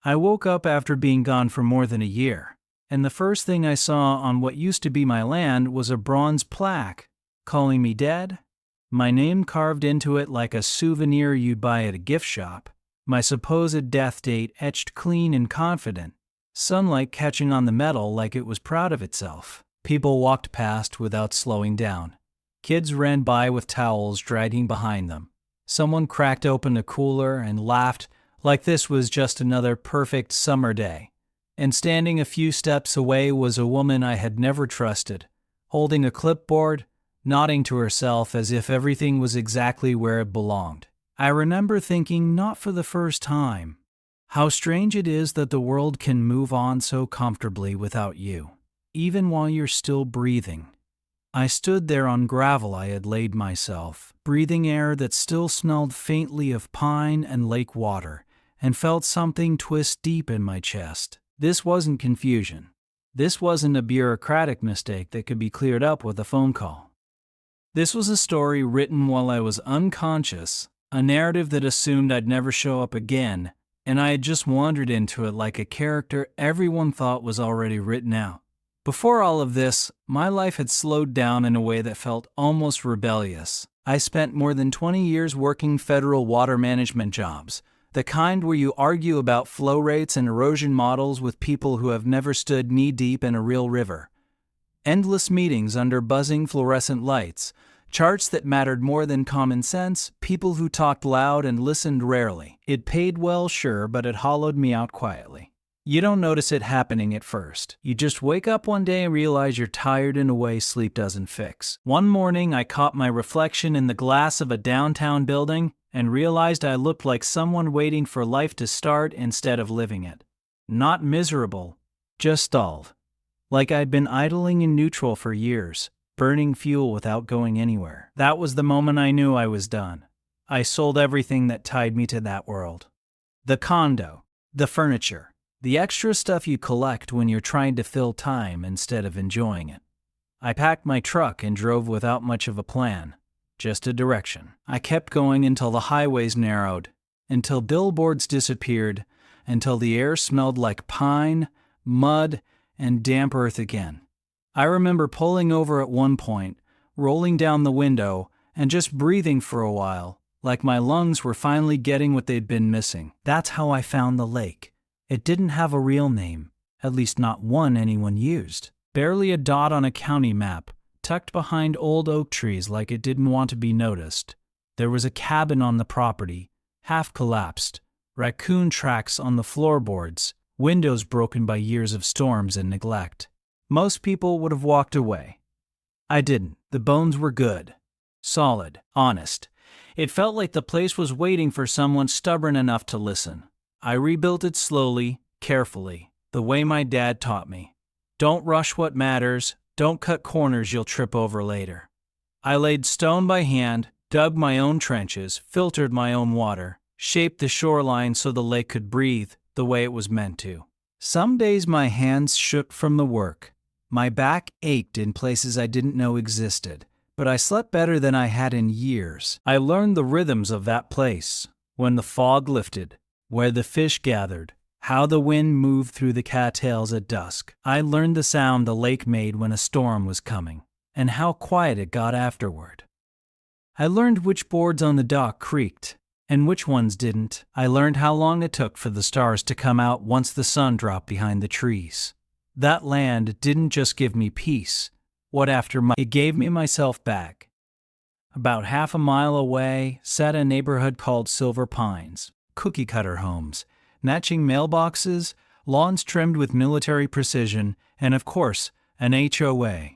I woke up after being gone for more than a year, and the first thing I saw on what used to be my land was a bronze plaque calling me dead, my name carved into it like a souvenir you'd buy at a gift shop, my supposed death date etched clean and confident, sunlight catching on the metal like it was proud of itself. People walked past without slowing down. Kids ran by with towels dragging behind them. Someone cracked open a cooler and laughed like this was just another perfect summer day. And standing a few steps away was a woman I had never trusted, holding a clipboard, nodding to herself as if everything was exactly where it belonged. I remember thinking, not for the first time, how strange it is that the world can move on so comfortably without you, even while you're still breathing. I stood there on gravel I had laid myself, breathing air that still smelled faintly of pine and lake water, and felt something twist deep in my chest. This wasn't confusion. This wasn't a bureaucratic mistake that could be cleared up with a phone call. This was a story written while I was unconscious, a narrative that assumed I'd never show up again, and I had just wandered into it like a character everyone thought was already written out. Before all of this, my life had slowed down in a way that felt almost rebellious. I spent more than 20 years working federal water management jobs, the kind where you argue about flow rates and erosion models with people who have never stood knee-deep in a real river. Endless meetings under buzzing fluorescent lights, charts that mattered more than common sense, people who talked loud and listened rarely. It paid well, sure, but it hollowed me out quietly. You don't notice it happening at first. You just wake up one day and realize you're tired in a way sleep doesn't fix. One morning, I caught my reflection in the glass of a downtown building and realized I looked like someone waiting for life to start instead of living it. Not miserable, just stalled. Like I'd been idling in neutral for years, burning fuel without going anywhere. That was the moment I knew I was done. I sold everything that tied me to that world. The condo, the furniture, the extra stuff you collect when you're trying to fill time instead of enjoying it. I packed my truck and drove without much of a plan, just a direction. I kept going until the highways narrowed, until billboards disappeared, until the air smelled like pine, mud, and damp earth again. I remember pulling over at one point, rolling down the window, and just breathing for a while, like my lungs were finally getting what they'd been missing. That's how I found the lake. It didn't have a real name, at least not one anyone used. Barely a dot on a county map, tucked behind old oak trees like it didn't want to be noticed. There was a cabin on the property, half collapsed, raccoon tracks on the floorboards, windows broken by years of storms and neglect. Most people would have walked away. I didn't. The bones were good, solid, honest. It felt like the place was waiting for someone stubborn enough to listen. I rebuilt it slowly, carefully, the way my dad taught me. Don't rush what matters, don't cut corners you'll trip over later. I laid stone by hand, dug my own trenches, filtered my own water, shaped the shoreline so the lake could breathe the way it was meant to. Some days my hands shook from the work. My back ached in places I didn't know existed, but I slept better than I had in years. I learned the rhythms of that place, when the fog lifted, where the fish gathered, how the wind moved through the cattails at dusk. I learned the sound the lake made when a storm was coming, and how quiet it got afterward. I learned which boards on the dock creaked, and which ones didn't. I learned how long it took for the stars to come out once the sun dropped behind the trees. That land didn't just give me peace. It gave me myself back. About half a mile away sat a neighborhood called Silver Pines, cookie-cutter homes, matching mailboxes, lawns trimmed with military precision, and of course, an HOA.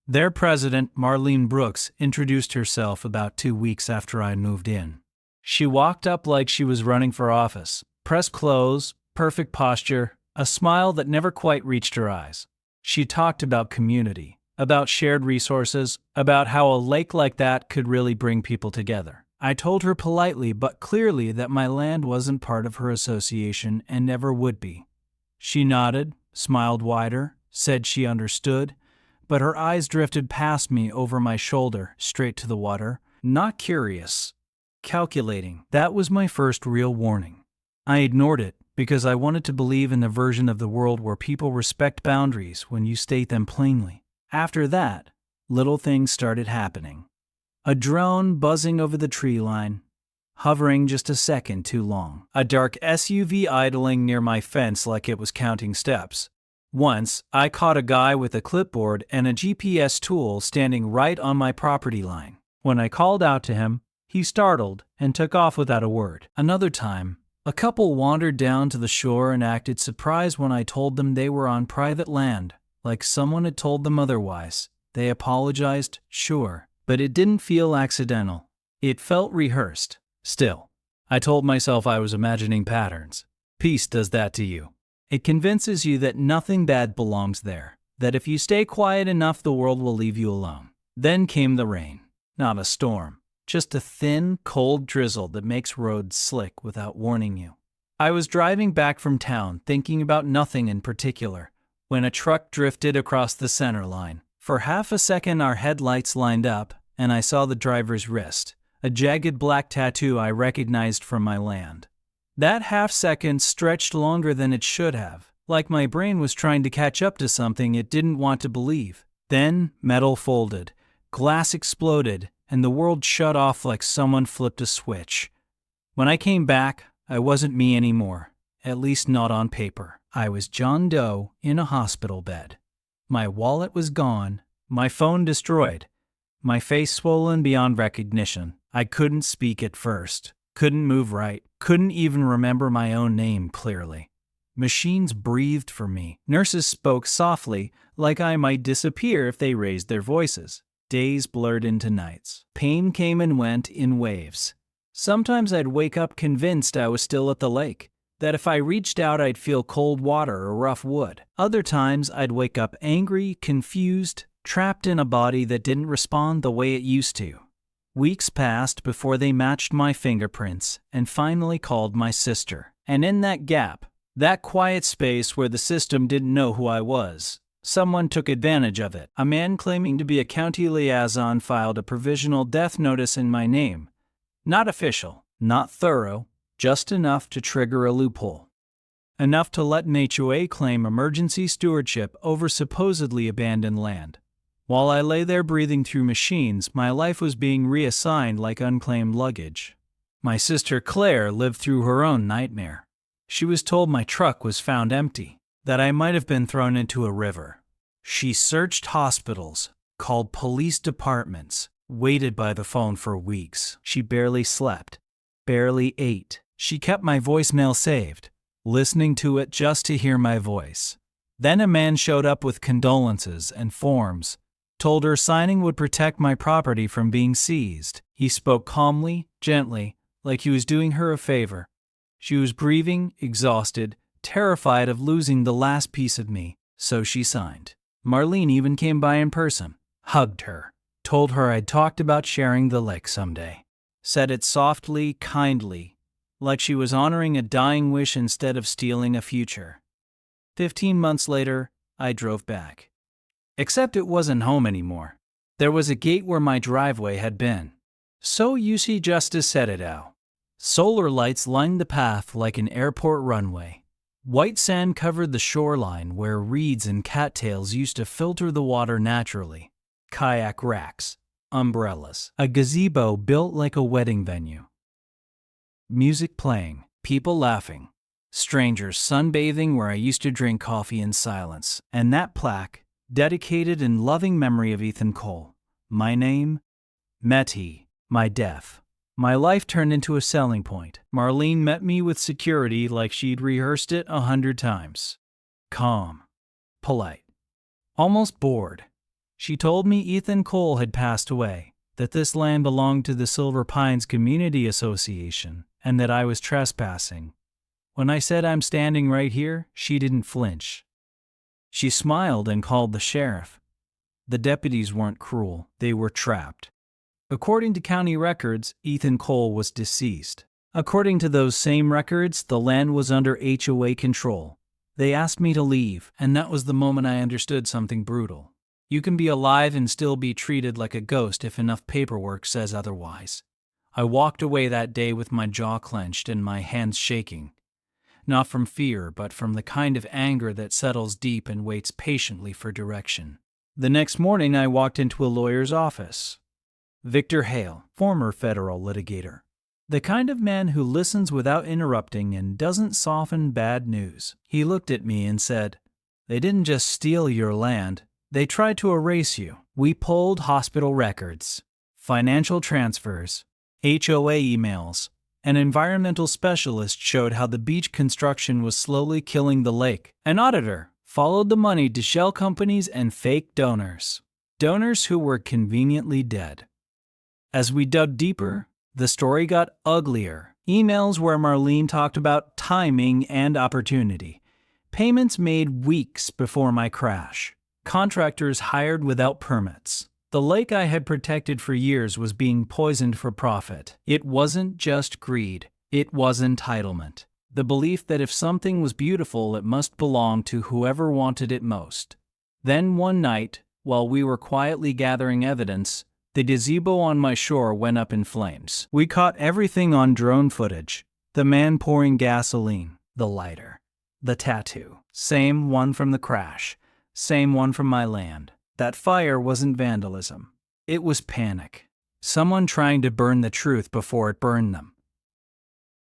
Their president, Marlene Brooks, introduced herself about 2 weeks after I moved in. She walked up like she was running for office, pressed clothes, perfect posture, a smile that never quite reached her eyes. She talked about community, about shared resources, about how a lake like that could really bring people together. I told her politely but clearly that my land wasn't part of her association and never would be. She nodded, smiled wider, said she understood, but her eyes drifted past me over my shoulder, straight to the water, not curious, calculating. That was my first real warning. I ignored it, because I wanted to believe in a version of the world where people respect boundaries when you state them plainly. After that, little things started happening. A drone buzzing over the tree line, hovering just a second too long. A dark SUV idling near my fence like it was counting steps. Once, I caught a guy with a clipboard and a GPS tool standing right on my property line. When I called out to him, he startled and took off without a word. Another time, a couple wandered down to the shore and acted surprised when I told them they were on private land, like someone had told them otherwise. They apologized, sure, but it didn't feel accidental. It felt rehearsed. Still, I told myself I was imagining patterns. Peace does that to you. It convinces you that nothing bad belongs there, that if you stay quiet enough, the world will leave you alone. Then came the rain. Not a storm, just a thin, cold drizzle that makes roads slick without warning you. I was driving back from town, thinking about nothing in particular, when a truck drifted across the center line. For half a second, our headlights lined up, and I saw the driver's wrist, a jagged black tattoo I recognized from my land. That half second stretched longer than it should have, like my brain was trying to catch up to something it didn't want to believe. Then, metal folded, glass exploded, and the world shut off like someone flipped a switch. When I came back, I wasn't me anymore, at least not on paper. I was John Doe in a hospital bed. My wallet was gone, my phone destroyed, my face swollen beyond recognition. I couldn't speak at first, couldn't move right, couldn't even remember my own name clearly. Machines breathed for me. Nurses spoke softly, like I might disappear if they raised their voices. Days blurred into nights. Pain came and went in waves. Sometimes I'd wake up convinced I was still at the lake, that if I reached out I'd feel cold water or rough wood. Other times I'd wake up angry, confused, trapped in a body that didn't respond the way it used to. Weeks passed before they matched my fingerprints and finally called my sister. And in that gap, that quiet space where the system didn't know who I was, someone took advantage of it. A man claiming to be a county liaison filed a provisional death notice in my name. Not official, not thorough, just enough to trigger a loophole. Enough to let an HOA claim emergency stewardship over supposedly abandoned land. While I lay there breathing through machines, my life was being reassigned like unclaimed luggage. My sister Claire lived through her own nightmare. She was told my truck was found empty, that I might have been thrown into a river. She searched hospitals, called police departments, waited by the phone for weeks. She barely slept, barely ate. She kept my voicemail saved, listening to it just to hear my voice. Then a man showed up with condolences and forms, told her signing would protect my property from being seized. He spoke calmly, gently, like he was doing her a favor. She was grieving, exhausted, terrified of losing the last piece of me, so she signed. Marlene even came by in person, hugged her, told her I'd talked about sharing the lake someday. Said it softly, kindly, like she was honoring a dying wish instead of stealing a future. 15 months later, I drove back. Except it wasn't home anymore. There was a gate where my driveway had been. So UC Justice said it out. Solar lights lined the path like an airport runway. White sand covered the shoreline where reeds and cattails used to filter the water naturally. Kayak racks, umbrellas, a gazebo built like a wedding venue. Music playing, people laughing, strangers sunbathing where I used to drink coffee in silence, and that plaque, dedicated in loving memory of Ethan Cole. My name, Meti, my death. My life turned into a selling point. Marlene met me with security like she'd rehearsed it 100 times. Calm, polite, almost bored. She told me Ethan Cole had passed away, that this land belonged to the Silver Pines Community Association, and that I was trespassing. When I said I'm standing right here, she didn't flinch. She smiled and called the sheriff. The deputies weren't cruel, they were trapped. According to county records, Ethan Cole was deceased. According to those same records, the land was under HOA control. They asked me to leave, and that was the moment I understood something brutal. You can be alive and still be treated like a ghost if enough paperwork says otherwise. I walked away that day with my jaw clenched and my hands shaking. not from fear, but from the kind of anger that settles deep and waits patiently for direction. The next morning, I walked into a lawyer's office. Victor Hale, former federal litigator. The kind of man who listens without interrupting and doesn't soften bad news. He looked at me and said, "They didn't just steal your land, they tried to erase you. We pulled hospital records, financial transfers, HOA emails. An environmental specialist showed how the beach construction was slowly killing the lake. An auditor followed the money to shell companies and fake donors. Donors who were conveniently dead." As we dug deeper, the story got uglier. Emails where Marlene talked about timing and opportunity. Payments made weeks before my crash. Contractors hired without permits. The lake I had protected for years was being poisoned for profit. It wasn't just greed, it was entitlement. The belief that if something was beautiful, it must belong to whoever wanted it most. Then one night, while we were quietly gathering evidence, the gazebo on my shore went up in flames. We caught everything on drone footage. The man pouring gasoline, the lighter, the tattoo. Same one from the crash, same one from my land. That fire wasn't vandalism. It was panic. Someone trying to burn the truth before it burned them.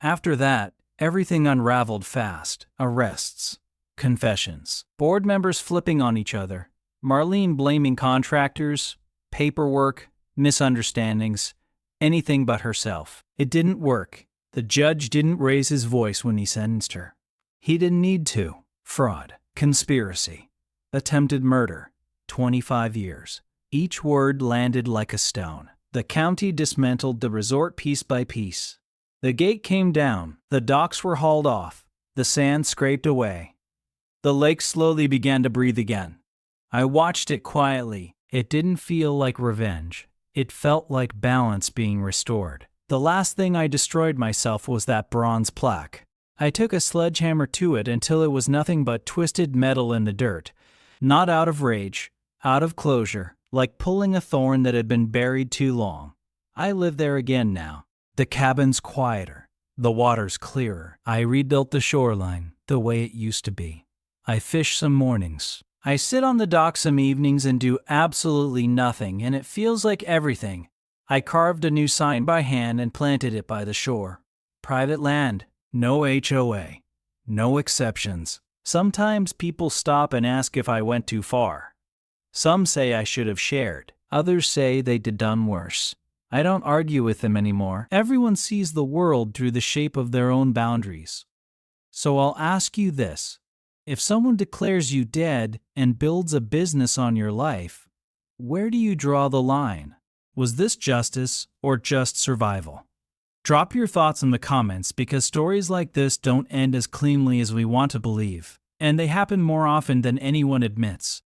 After that, everything unraveled fast. Arrests, confessions, board members flipping on each other, Marlene blaming contractors, paperwork, misunderstandings, anything but herself. It didn't work. The judge didn't raise his voice when he sentenced her. He didn't need to. Fraud, conspiracy, attempted murder, 25 years. Each word landed like a stone. The county dismantled the resort piece by piece. The gate came down, the docks were hauled off, the sand scraped away. The lake slowly began to breathe again. I watched it quietly. It didn't feel like revenge. It felt like balance being restored. The last thing I destroyed myself was that bronze plaque. I took a sledgehammer to it until it was nothing but twisted metal in the dirt. Not out of rage, out of closure, like pulling a thorn that had been buried too long. I live there again now. The cabin's quieter. The water's clearer. I rebuilt the shoreline the way it used to be. I fish some mornings. I sit on the dock some evenings and do absolutely nothing, and it feels like everything. I carved a new sign by hand and planted it by the shore. Private land, no HOA, no exceptions. Sometimes people stop and ask if I went too far. Some say I should have shared. Others say they'd done worse. I don't argue with them anymore. Everyone sees the world through the shape of their own boundaries. So I'll ask you this. If someone declares you dead and builds a business on your life, where do you draw the line? Was this justice or just survival? Drop your thoughts in the comments because stories like this don't end as cleanly as we want to believe, and they happen more often than anyone admits.